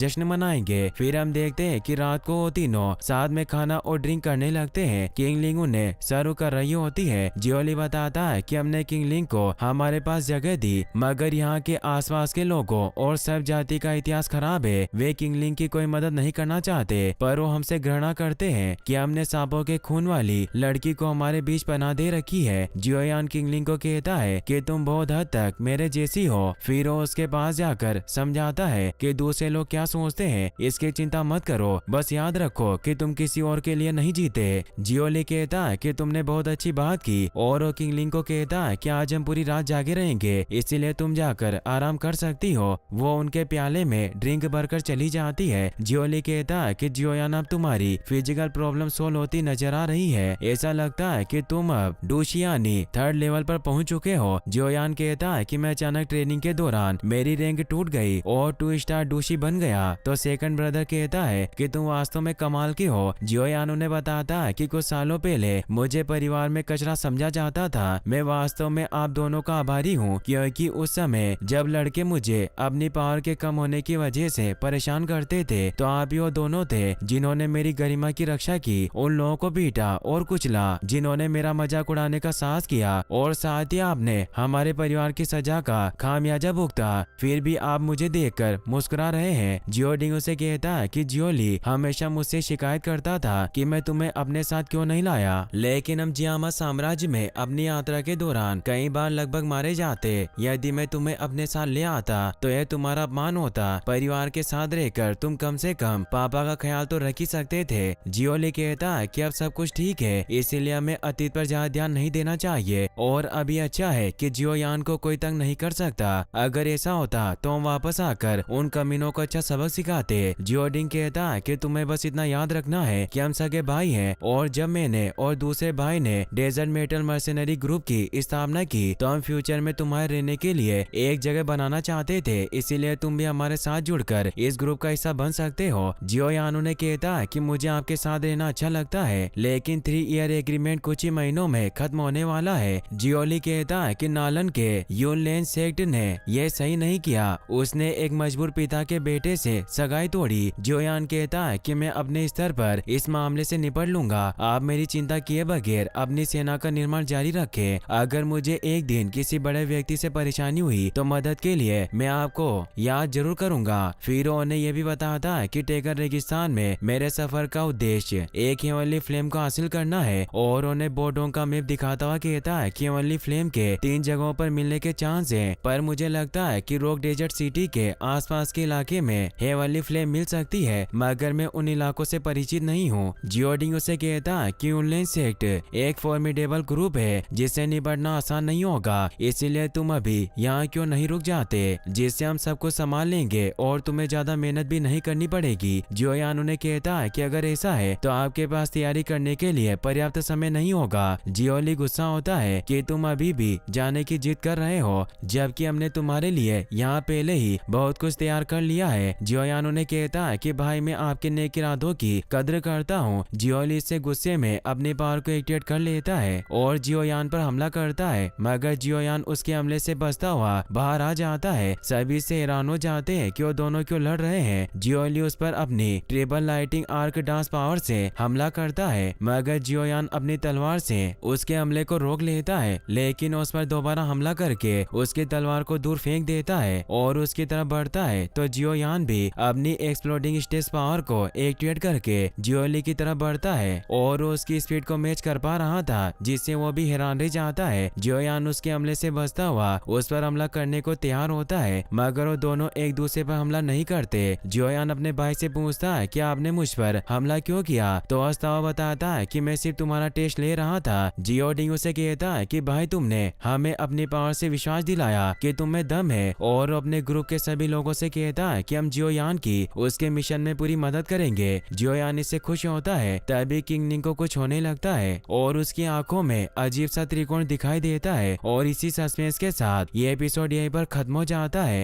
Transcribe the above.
जश्न मनाएंगे। फिर हम देखते हैं कि रात को वो तीनों साथ में खाना और ड्रिंक करने लगते हैं। किंग लिंग उन्हें सर्व कर रही होती है। जियोली बताता है कि हमने किंग लिंग को हमारे पास जगह दी, मगर यहाँ के आसपास के लोगों और सब जाति का इतिहास खराब है। वे किंग लिंग की कोई मदद नहीं करना चाहते, पर वो हमसे घृणा करते हैं कि हमने सांपों के खून वाली लड़की को हमारे बीच पनाह दे रखी है। जियोयान किंग लिंग को कहता है कि तुम बहुत हद तक मेरे जैसी हो। फिर वो उसके पास जाकर समझाता है कि दूसरे लोग क्या सोचते हैं इसकी चिंता मत करो, बस याद रखो कि तुम किसी और के लिए नहीं जीते। जियोली कहता है कि तुमने बहुत अच्छी बात की, और वो किंग लिंग को कहता है कि आज हम पूरी रात जागे रहेंगे, इसीलिए तुम जाकर आराम कर सकती हो। वो उनके प्याले में ड्रिंक भरकर चली जाती है। जियोली कहता है कि जियोयान अब तुम्हारी फिजिकल प्रॉब्लम सोल्व होती नजर आ रही है, ऐसा लगता है कि तुम अब डूशियानी 3rd लेवल पर पहुंच चुके हो। जियोयान कहता है कि मैं अचानक ट्रेनिंग के दौरान मेरी रैंक टूट गई और 2 स्टार डूशी बन गया। तो सेकंड ब्रदर कहता है कि तुम वास्तव में कमाल की हो। जियोयान उन्हें बताता है कि कुछ सालों पहले मुझे परिवार में कचरा समझा जाता था। मैं वास्तव में आप दोनों का आभारी हूँ, क्योंकि उस समय जब लड़के मुझे अपनी पावर के कम होने की वजह से परेशान करते थे, तो आप ही वो दोनों थे जिन्होंने मेरी गरिमा की रक्षा की, उन लोगों को पीटा और कुचला जिन्होंने मेरा मजाक उड़ाने का साहस किया, और साथ ही आपने हमारे परिवार की सजा का खामियाजा भुगता। फिर भी आप मुझे देखकर मुस्कुरा रहे हैं। जियोडिंग उसे कहता है कि जियोली हमेशा मुझसे शिकायत करता था कि मैं तुम्हें अपने साथ क्यों नहीं लाया, लेकिन हम जियामा साम्राज्य में अपनी यात्रा के दौरान कई बार लगभग मारे जाते। यदि मैं तुम्हें अपने साथ ले आता तो यह तुम्हारा अपमान होता। परिवार के साथ रहकर तुम कम से कम पापा का ख्याल तो रख ही सकते थे। जियोली कहता है कि अब सब कुछ ठीक है, इसीलिए हमें अतीत पर ज्यादा ध्यान नहीं देना चाहिए, और अभी अच्छा है कि जियोयान को कोई तंग नहीं कर सकता। अगर ऐसा होता तो हम वापस आकर उन कमीनों को अच्छा सबक सिखाते। जियोडिंग कहता है कि तुम्हें बस इतना याद रखना है कि हम सगे भाई हैं, और जब मैंने और दूसरे भाई ने डेजर्ट मेटल मर्सेनरी ग्रुप की स्थापना की तो हम फ्यूचर में तुम्हारे रहने के लिए एक जगह बनाना चाहते थे, इसीलिए तुम भी हमारे साथ जुड़कर इस ग्रुप का हिस्सा बन सकते हो। जियोयान उन्हें कहता है कि मुझे आपके साथ रहना अच्छा लगता है, लेकिन 3 ईयर एग्रीमेंट कुछ ही महीनों में खत्म होने वाला है। जियोली कहता है कि नालन के यूनलेन सेक्ट ने यह सही नहीं किया, उसने एक मजबूर पिता के बेटे से सगाई तोड़ी। जियोयान कहता है कि मैं अपने स्तर पर इस मामले से निपट लूंगा, आप मेरी चिंता किए बगैर अपनी सेना का निर्माण जारी रखें। अगर मुझे एक दिन किसी बड़े व्यक्ति से परेशानी हुई तो मदद के लिए मैं आपको याद जरूर करूंगा। फिर उन्हें यह भी बताता है कि टेकर रेगिस्तान में मेरे सफर का उद्देश्य एक हेवनली फ्लेम को हासिल करना है, और उन्हें बोर्डों का मैप दिखाता हुआ कहता है कि हेवनली फ्लेम के 3 जगहों पर मिलने के चांस हैं, पर मुझे लगता है कि रॉक डेजर्ट सिटी के आसपास के इलाके में हेवनली फ्लेम मिल सकती है, मगर मैं उन इलाकों से परिचित नहीं हूँ। जियोडिंग उसे कहता है कि यूनलेन सेक्ट एक फॉर्मिडेबल ग्रुप है जिससे निपटना आसान नहीं होगा, इसीलिए तुम अभी यहाँ क्यों नहीं रुक जाते, जिससे हम सबको संभाल लेंगे और तुम्हें ज्यादा मेहनत भी नहीं करनी पड़ेगी। जियोयान उन्हें कहता है कि अगर ऐसा है तो आपके पास तैयारी करने के लिए पर्याप्त समय नहीं होगा। जियोली गुस्सा होता है कि तुम अभी भी जाने की जिद कर रहे हो, जबकि हमने तुम्हारे लिए यहाँ पहले ही बहुत कुछ तैयार कर लिया है। जियोयान उन्हें कहता है कि भाई मैं आपके नेक इरादों की कद्र करता हूँ। जियोली इससे गुस्से में अपनी पावर को एक्टिवेट कर लेता है और जियोयान पर हमला करता है, मगर जियोयान उसके हमले से बचता हुआ बाहर आ जाता है। सभी से हैरान हो जाते हैं कि वो दोनों क्यों लड़ रहे हैं। जियोली उस पर अपनी triple lighting arc dance power से हमला करता है, मगर जियोयान अपनी तलवार से उसके हमले को रोक लेता है, लेकिन उस पर दोबारा हमला करके उसकी तलवार को दूर फेंक देता है और उसकी तरफ बढ़ता है। तो जियोयान भी अपनी एक्सप्लोडिंग स्टेज पावर को एक्टिवेट करके जियोली की तरफ बढ़ता है और उसकी स्पीड को मैच कर पा रहा था, जिससे वो भी हैरान रह जाता है। जियोयान उसके हमले से बचता हुआ उस पर हमला करने को तैयार होता है, मगर वो दोनों एक दूसरे पर हमला नहीं करते। जियोयान अपने भाई से पूछता है कि आपने मुझ पर हमला क्यों किया, तो हंसता बताता है कि मैं सिर्फ तुम्हारा टेस्ट ले रहा था। जियोडिंग उसे कहता है कि भाई तुमने हमें अपनी पावर से विश्वास दिलाया कि तुम में दम है, और अपने ग्रुप के सभी लोगों से कहता है कि हम जियोयान की उसके मिशन में पूरी मदद करेंगे। जियोयान इससे खुश होता है। तभी किंग लिंग को कुछ होने लगता है और उसकी आंखों में अजीब सा त्रिकोण दिखाई देता है, और इसी सस्पेंस के साथ ये एपिसोड यहीं पर खत्म हो जाता है।